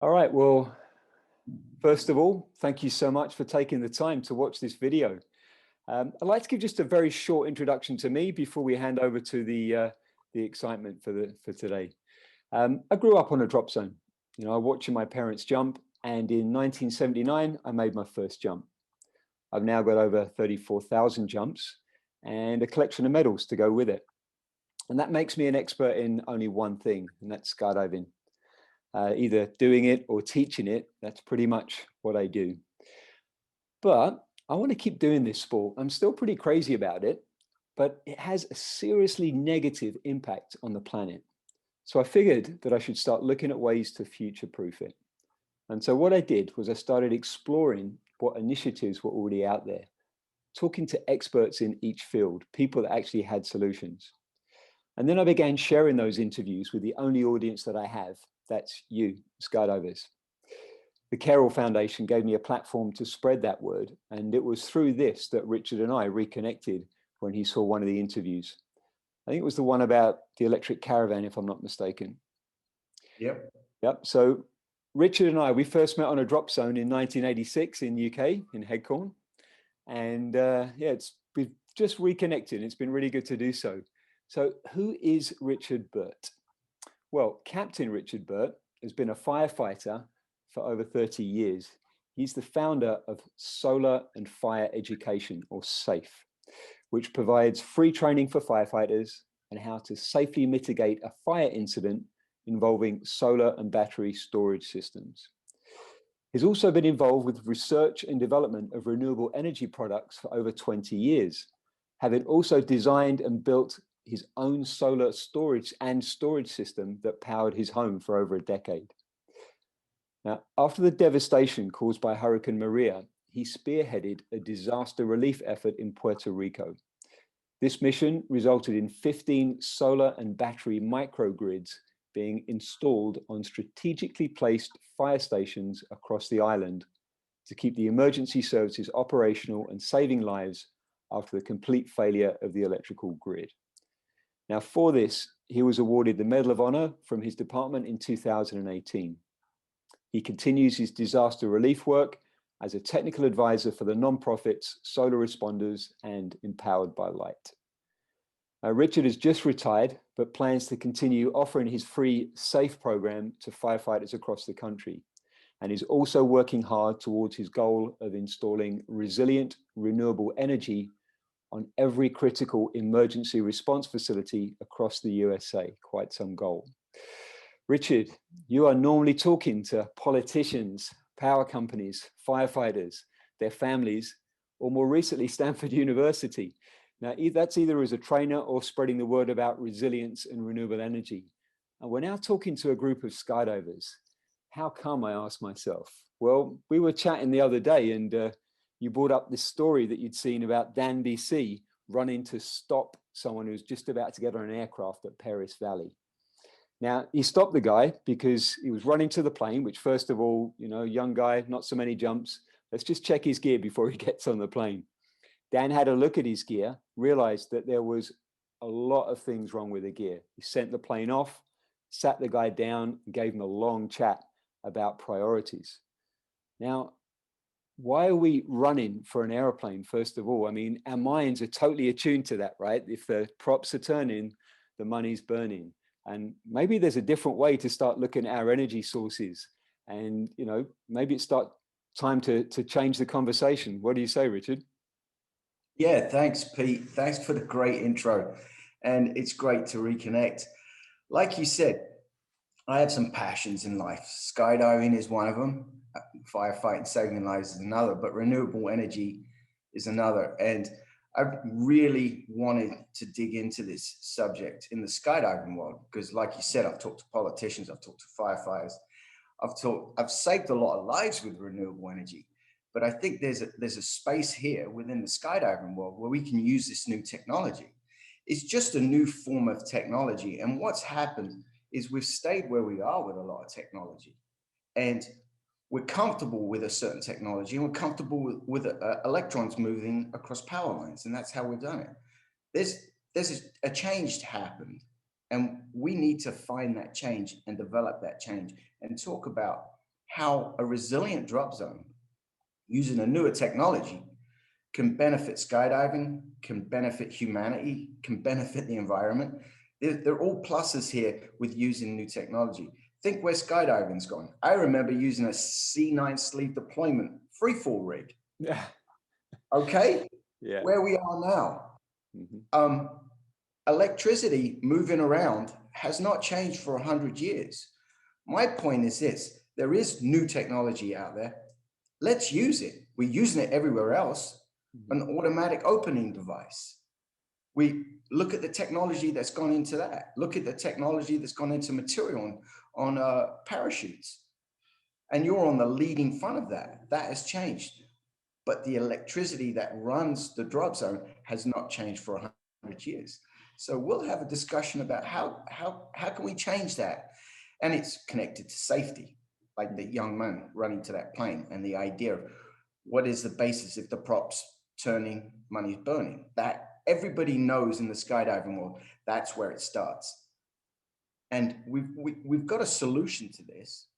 All right, well, first of all, thank you so much for taking the time to watch this video. I'd like to give just a very short introduction to me before we hand over to the excitement for today. I grew up on a drop zone, watching my parents jump, and in 1979, I made my first jump. I've now got over 34,000 jumps and a collection of medals to go with it. And that makes me an expert in only one thing, and that's skydiving. Either doing it or teaching it, that's pretty much what I do. But I want to keep doing this sport. I'm still pretty crazy about it, but it has a seriously negative impact on the planet. So I figured that I should start looking at ways to future-proof it. And so what I did was I started exploring what initiatives were already out there, talking to experts in each field, people that actually had solutions. And then I began sharing those interviews with the only audience that I have. That's you, skydivers. The Carroll Foundation gave me a platform to spread that word. And it was through this that Richard and I reconnected when he saw one of the interviews. I think it was the one about the electric caravan, if I'm not mistaken. Yep. So Richard and I, we first met on a drop zone in 1986 in UK, in Headcorn. And we've just reconnected. It's been really good to do so. So who is Richard Birt? Well, Captain Richard Birt has been a firefighter for over 30 years. He's the founder of Solar and Fire Education, or SAFE, which provides free training for firefighters and how to safely mitigate a fire incident involving solar and battery storage systems. He's also been involved with research and development of renewable energy products for over 20 years, having also designed and built his own solar storage system that powered his home for over a decade. Now, after the devastation caused by Hurricane Maria, he spearheaded a disaster relief effort in Puerto Rico. This mission resulted in 15 solar and battery microgrids being installed on strategically placed fire stations across the island to keep the emergency services operational and saving lives after the complete failure of the electrical grid. Now, for this, he was awarded the Medal of Honor from his department in 2018. He continues his disaster relief work as a technical advisor for the nonprofits Solar Responders and Empowered by Light. Richard has just retired, but plans to continue offering his free SAFE program to firefighters across the country, and is also working hard towards his goal of installing resilient renewable energy on every critical emergency response facility across the USA. Quite some goal. Richard, you are normally talking to politicians, power companies, firefighters, their families, or more recently, Stanford University. Now, that's either as a trainer or spreading the word about resilience and renewable energy. And we're now talking to a group of skydivers. How come, I ask myself? Well, we were chatting the other day and you brought up this story that you'd seen about Dan BC running to stop someone who's just about to get on an aircraft at Paris Valley. Now, he stopped the guy because he was running to the plane, which first of all, young guy, not so many jumps. Let's just check his gear before he gets on the plane. Dan had a look at his gear, realized that there was a lot of things wrong with the gear. He sent the plane off, sat the guy down, and gave him a long chat about priorities. Now, why are we running for an aeroplane, first of all? I mean, our minds are totally attuned to that, right? If the props are turning, the money's burning. And maybe there's a different way to start looking at our energy sources. And, maybe it's time to change the conversation. What do you say, Richard? Yeah, thanks, Pete. Thanks for the great intro. And it's great to reconnect. Like you said, I have some passions in life. Skydiving is one of them. Firefighting, saving lives is another, but renewable energy is another. And I've really wanted to dig into this subject in the skydiving world because, like you said, I've talked to politicians, I've talked to firefighters, I've saved a lot of lives with renewable energy. But I think there's a space here within the skydiving world where we can use this new technology. It's just a new form of technology. And what's happened is we've stayed where we are with a lot of technology. And we're comfortable with a certain technology and we're comfortable with electrons moving across power lines. And that's how we've done it. There's a change happened. And we need to find that change and develop that change and talk about how a resilient drop zone using a newer technology can benefit skydiving, can benefit humanity, can benefit the environment. They're all pluses here with using new technology. Think where skydiving's gone. I remember using a C9 sleeve deployment freefall rig. Yeah. Okay, Yeah. where we are now. Mm-hmm. Electricity moving around has not changed for 100 years. My point is this: there is new technology out there. Let's use it. We're using it everywhere else. An automatic opening device. We look at the technology that's gone into that. Look at the technology that's gone into material on parachutes. And you're on the leading front of that. That has changed. But the electricity that runs the drop zone has not changed for 100 years. So we'll have a discussion about how can we change that? And it's connected to safety, like the young man running to that plane and the idea of what is the basis if the props turning, money's burning. That everybody knows in the skydiving world, that's where it starts. And we've got a solution to this,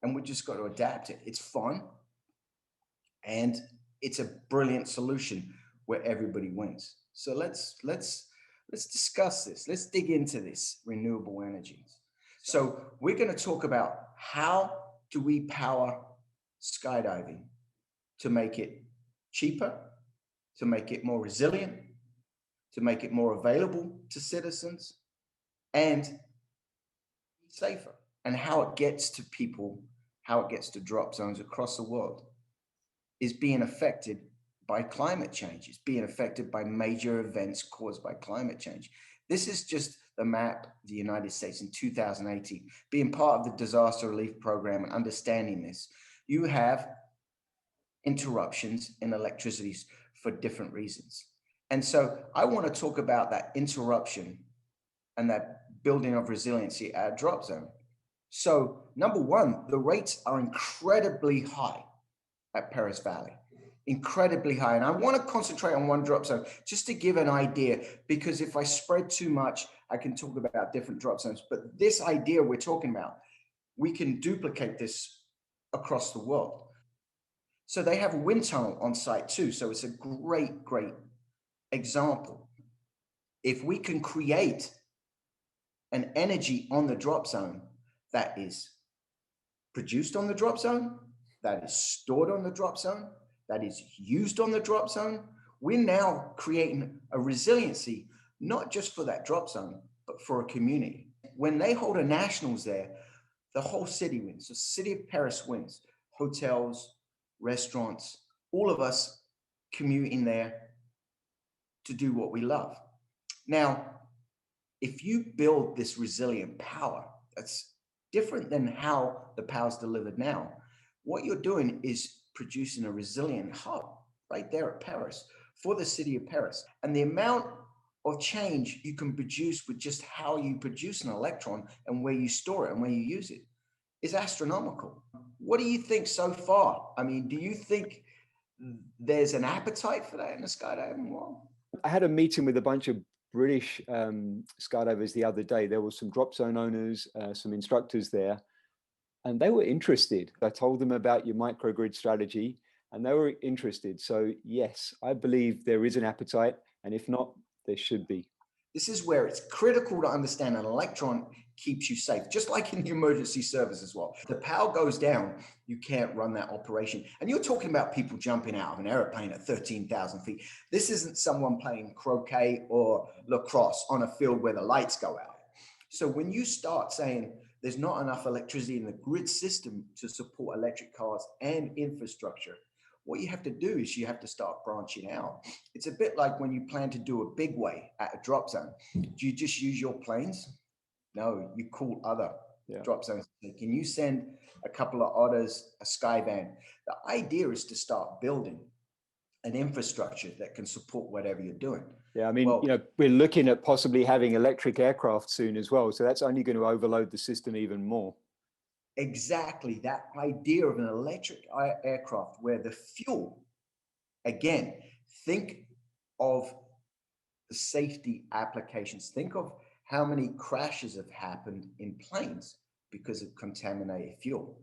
and we just got to adapt it. It's fun, and it's a brilliant solution where everybody wins. So let's discuss this. Let's dig into this renewable energies. So we're going to talk about how do we power skydiving to make it cheaper, to make it more resilient, to make it more available to citizens, and safer, and how it gets to people, how it gets to drop zones across the world is being affected by climate change. It's being affected by major events caused by climate change. This is just the map of the United States in 2018. Being part of the disaster relief program and understanding this, you have interruptions in electricities for different reasons. And so I want to talk about that interruption and that building of resiliency at a drop zone. So number one, the rates are incredibly high at Paris Valley, incredibly high. And I want to concentrate on one drop zone just to give an idea, because if I spread too much, I can talk about different drop zones. But this idea we're talking about, we can duplicate this across the world. So they have a wind tunnel on site too. So it's a great example. If we can create an energy on the drop zone that is produced on the drop zone, that is stored on the drop zone, that is used on the drop zone, we're now creating a resiliency, not just for that drop zone, but for a community. When they hold a nationals there, the whole city wins. The city of Paris wins. Hotels, restaurants, all of us commuting there to do what we love. Now, if you build this resilient power, that's different than how the power is delivered now. What you're doing is producing a resilient hub right there at Paris for the city of Paris. And the amount of change you can produce with just how you produce an electron and where you store it and where you use it is astronomical. What do you think so far? I mean, do you think there's an appetite for that in the skydiving world? I had a meeting with a bunch of British skydivers the other day. There were some drop zone owners, some instructors there, and they were interested. I told them about your microgrid strategy, and they were interested. So yes, I believe there is an appetite, and if not, there should be. This is where it's critical to understand an electron keeps you safe, just like in the emergency service as well. If the power goes down, you can't run that operation. And you're talking about people jumping out of an airplane at 13,000 feet. This isn't someone playing croquet or lacrosse on a field where the lights go out. So when you start saying there's not enough electricity in the grid system to support electric cars and infrastructure, what you have to do is you have to start branching out. It's a bit like when you plan to do a big way at a drop zone. Do you just use your planes? No, you call other drop zones. Can you send a couple of otters, a Skyvan? The idea is to start building an infrastructure that can support whatever you're doing. Yeah, I mean, we're looking at possibly having electric aircraft soon as well. So that's only going to overload the system even more. Exactly, that idea of an electric aircraft where the fuel, again, think of the safety applications. Think of how many crashes have happened in planes because of contaminated fuel.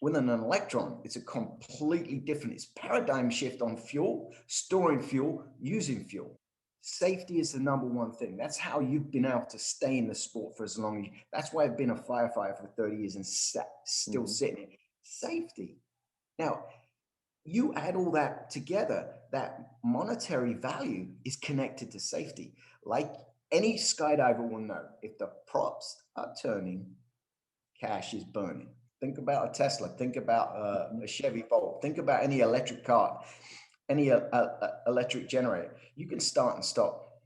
With an electron, it's a completely different, it's paradigm shift on fuel, storing fuel, using fuel. Safety is the number one thing. That's how you've been able to stay in the sport for as long as that's why I've been a firefighter for 30 years and still sitting in safety. Now, you add all that together, that monetary value is connected to safety. Like any skydiver will know, if the props are turning, cash is burning. Think about a Tesla. Think about a Chevy Volt. Think about any electric car, any electric generator. You can start and stop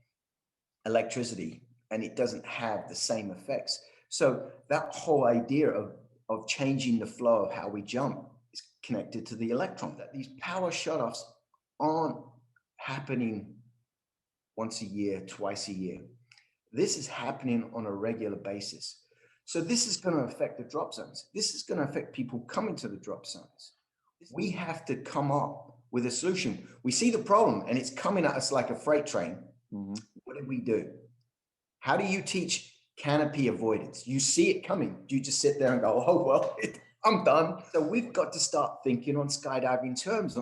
electricity and it doesn't have the same effects. So that whole idea of changing the flow of how we jump is connected to the electron. That these power shutoffs aren't happening once a year, twice a year. This is happening on a regular basis. So this is going to affect the drop zones. This is going to affect people coming to the drop zones. We have to come up with a solution. We see the problem and it's coming at us like a freight train. Mm-hmm. What do we do? How do you teach canopy avoidance? You see it coming. Do you just sit there and go, oh, well, I'm done? So we've got to start thinking on skydiving terms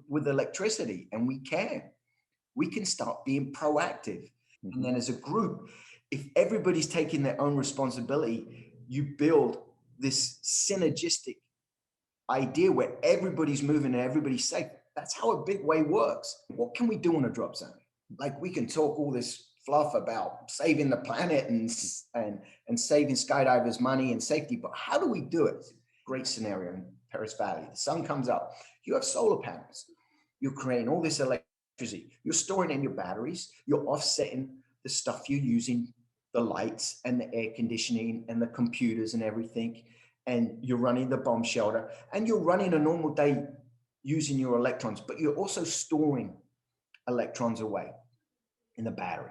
with electricity, and we can start being proactive. Mm-hmm. And then as a group, if everybody's taking their own responsibility, you build this synergistic idea where everybody's moving and everybody's safe. That's how a big wave works. What can we do on a drop zone? Like, we can talk all this fluff about saving the planet and saving skydivers money and safety, but how do we do it? Great scenario in Paris Valley. The sun comes up. You have solar panels. You're creating all this electricity. You're storing in your batteries. You're offsetting the stuff you're using, the lights and the air conditioning and the computers and everything. And you're running the bomb shelter and you're running a normal day using your electrons, but you're also storing electrons away in the battery.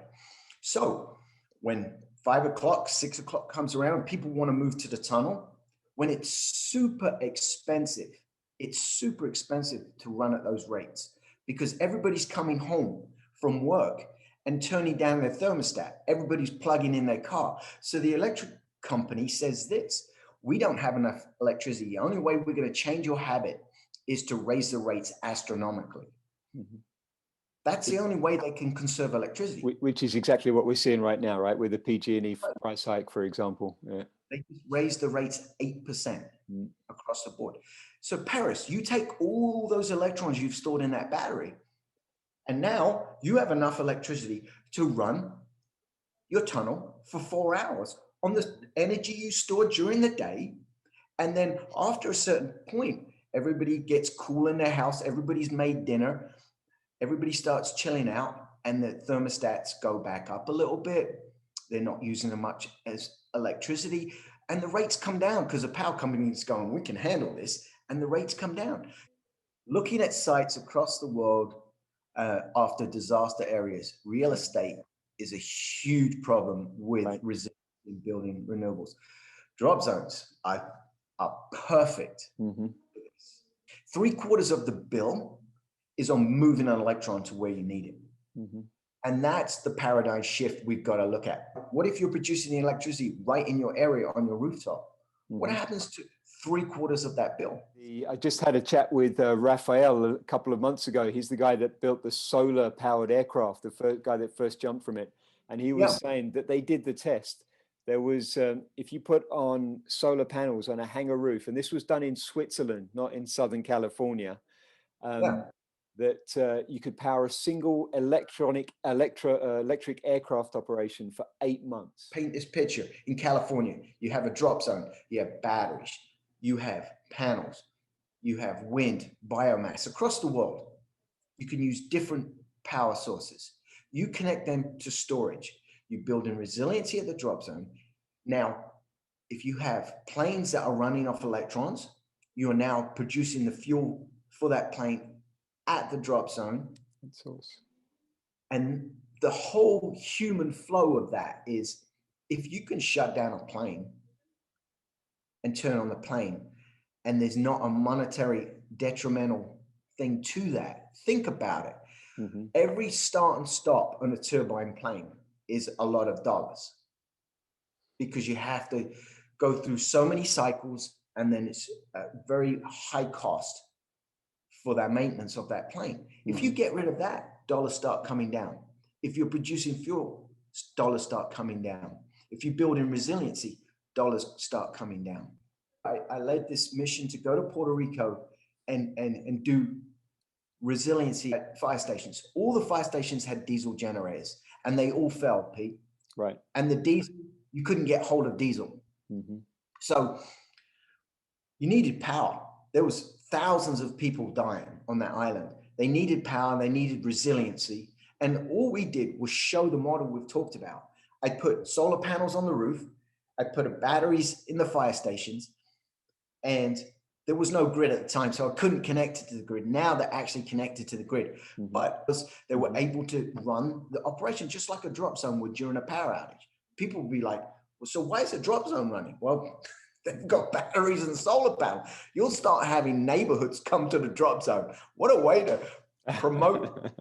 So when 5 o'clock, 6 o'clock comes around and people want to move to the tunnel, when it's super expensive to run at those rates because everybody's coming home from work and turning down their thermostat. Everybody's plugging in their car. So the electric company says this: we don't have enough electricity. The only way we're going to change your habit is to raise the rates astronomically. Mm-hmm. That's the only way they can conserve electricity. Which is exactly what we're seeing right now, right? With the PG&E price hike, for example. Yeah. They just raised the rates 8% across the board. So Paris, you take all those electrons you've stored in that battery, and now you have enough electricity to run your tunnel for 4 hours on the energy you stored during the day. And then after a certain point, everybody gets cool in their house, everybody's made dinner, everybody starts chilling out, and the thermostats go back up a little bit. They're not using as much as electricity, and the rates come down because the power company is going, we can handle this, and the rates come down. Looking at sites across the world after disaster areas, real estate is a huge problem with resilience in building renewables. Drop zones are perfect. Mm-hmm. 3/4 of the bill is on moving an electron to where you need it. Mm-hmm. And that's the paradigm shift we've got to look at. What if you're producing the electricity right in your area on your rooftop? Mm-hmm. What happens to 3/4 of that bill? I just had a chat with Raphael a couple of months ago. He's the guy that built the solar powered aircraft, the first guy that first jumped from it. And he was saying that they did the test. There was, if you put on solar panels on a hangar roof, and this was done in Switzerland, not in Southern California, that you could power a single electric aircraft operation for 8 months. Paint this picture. In California, you have a drop zone, you have batteries, you have panels, you have wind, biomass. Across the world, you can use different power sources. You connect them to storage. You build in resiliency at the drop zone. Now, if you have planes that are running off electrons, you are now producing the fuel for that plane at the drop zone. And the whole human flow of that is, if you can shut down a plane and turn on the plane, and there's not a monetary detrimental thing to that, think about it. Mm-hmm. Every start and stop on a turbine plane is a lot of dollars because you have to go through so many cycles and then it's a very high cost for that maintenance of that plane. If you get rid of that, dollars start coming down. If you're producing fuel, dollars start coming down. If you build in resiliency, dollars start coming down. I led this mission to go to Puerto Rico and do resiliency at fire stations. All the fire stations had diesel generators and they all fell, Pete. Right. And the diesel, you couldn't get hold of diesel. So you needed power. There was thousands of people dying on that island. They needed power, they needed resiliency. And all we did was show the model we've talked about. I put solar panels on the roof. I put batteries in the fire stations, and there was no grid at the time, so I couldn't connect it to the grid. Now they're actually connected to the grid, but they were able to run the operation just like a drop zone would during a power outage. People would be like, well, so why is a drop zone running? Well, they've got batteries and solar panels. You'll start having neighborhoods come to the drop zone. What a way to promote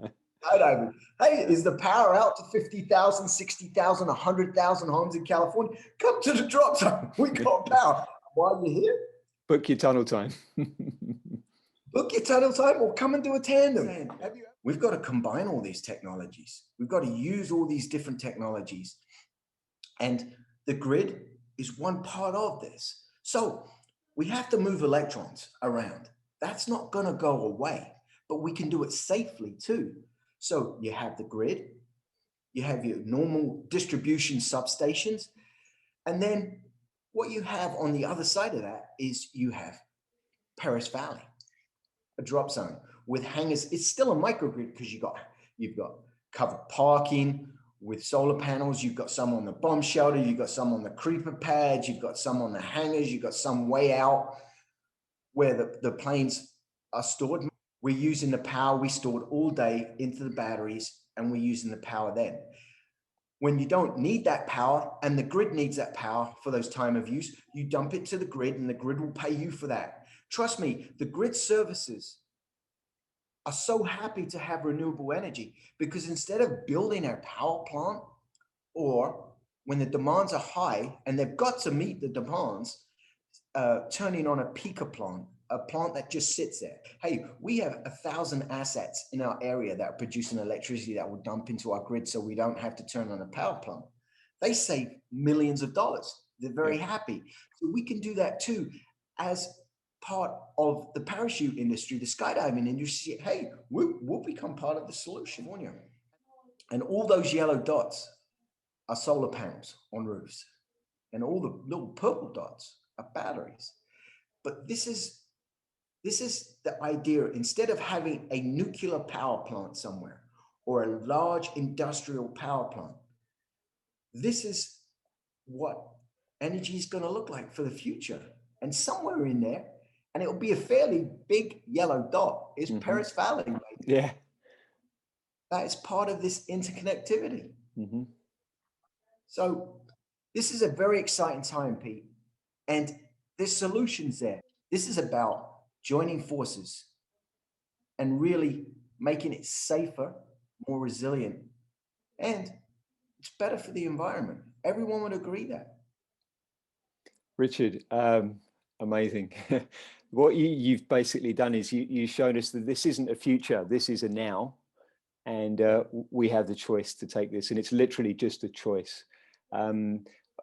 skydiving. Hey, is the power out to 50,000, 60,000, 100,000 homes in California? Come to the drop zone. We got power. While you're here, book your tunnel time. Book your tunnel time or come and do a tandem. We've got to combine all these technologies. We've got to use all these different technologies. And the grid is one part of this. So we have to move electrons around. That's not going to go away, but we can do it safely too. So you have the grid, you have your normal distribution substations, and then what you have on the other side of that is you have Paris Valley, a drop zone with hangars. It's still a microgrid because you've got covered parking with solar panels. You've got some on the bomb shelter. You've got some on the creeper pads. You've got some on the hangars. You've got some way out where the planes are stored. We're using the power we stored all day into the batteries, and we're using the power then. When you don't need that power and the grid needs that power for those time of use, you dump it to the grid and the grid will pay you for that. Trust me, the grid services are so happy to have renewable energy because instead of building a power plant, or when the demands are high and they've got to meet the demands, turning on a peaker plant, a plant that just sits there. Hey, we have 1,000 assets in our area that are producing electricity that will dump into our grid so we don't have to turn on a power plant. They save millions of dollars. They're very happy. So we can do that too as part of the parachute industry, the skydiving industry. Hey, we'll become part of the solution. And all those yellow dots are solar panels on roofs. And all the little purple dots are batteries. But this is the idea. Instead of having a nuclear power plant somewhere or a large industrial power plant, this is what energy is going to look like for the future. And somewhere in there, and it will be a fairly big yellow dot, is Paris Valley. Right? Yeah. That is part of this interconnectivity. So this is a very exciting time, Pete. And there's solutions there. This is about joining forces and really making it safer, more resilient, and it's better for the environment. Everyone would agree that. Richard, amazing. What you've basically done is you've shown us that this isn't a future, this is a now, and we have the choice to take this, and it's literally just a choice.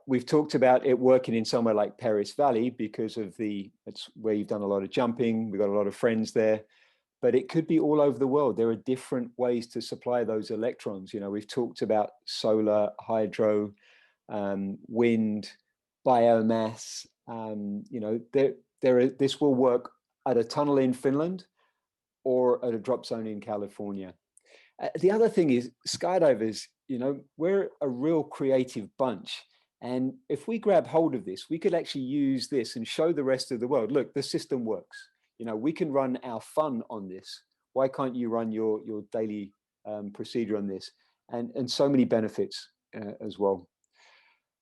We've talked about it working in somewhere like Paris Valley because of it's where you've done a lot of jumping. We've got a lot of friends there, but it could be all over the world. There are different ways to supply those electrons. You know, we've talked about solar, hydro, wind, biomass. You know, this will work at a tunnel in Finland or at a drop zone in California. The other thing is skydivers, you know, we're a real creative bunch. And if we grab hold of this, we could actually use this and show the rest of the world, look, the system works. You know, we can run our fun on this. Why can't you run your daily procedure on this? And so many benefits as well.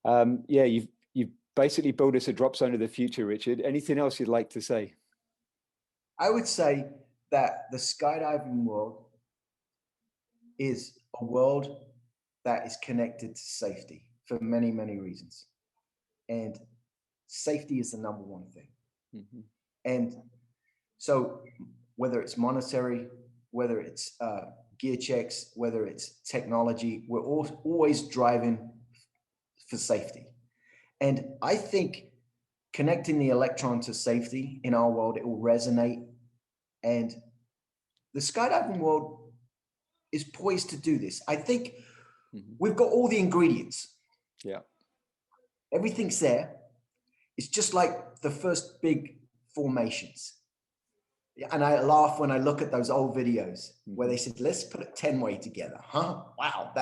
Yeah, you've basically built us a drop zone of the future, Richard. Anything else you'd like to say? I would say that the skydiving world is a world that is connected to safety for many, many reasons. And safety is the number one thing. Mhm. And so whether it's monetary, whether it's gear checks, whether it's technology, we're always driving for safety. And I think connecting the electron to safety in our world, it will resonate. And the skydiving world is poised to do this. I think we've got all the ingredients. Yeah. Everything's there. It's just like the first big formations. And I laugh when I look at those old videos where they said, let's put a 10-way together. Huh? Wow,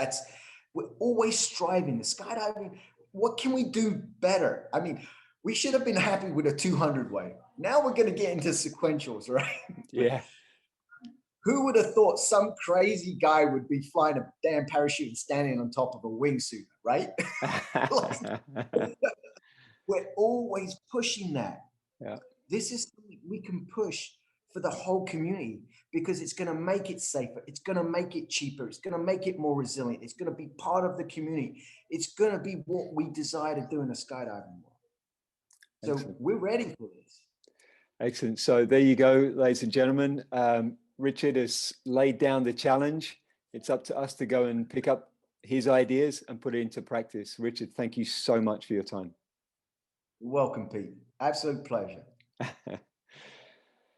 we're always striving. The skydiving, what can we do better? I mean, we should have been happy with a 200-way. Now we're going to get into sequentials, right? Yeah. Who would have thought some crazy guy would be flying a damn parachute and standing on top of a wingsuit, right? We're always pushing that. Yeah. This is something we can push for the whole community because it's going to make it safer. It's going to make it cheaper. It's going to make it more resilient. It's going to be part of the community. It's going to be what we desire to do in the skydiving world. So Excellent. we're ready for this. Excellent. So there you go, ladies and gentlemen. Richard has laid down the challenge. It's up to us to go and pick up his ideas and put it into practice. Richard, thank you so much for your time. You're welcome, Pete. Absolute pleasure.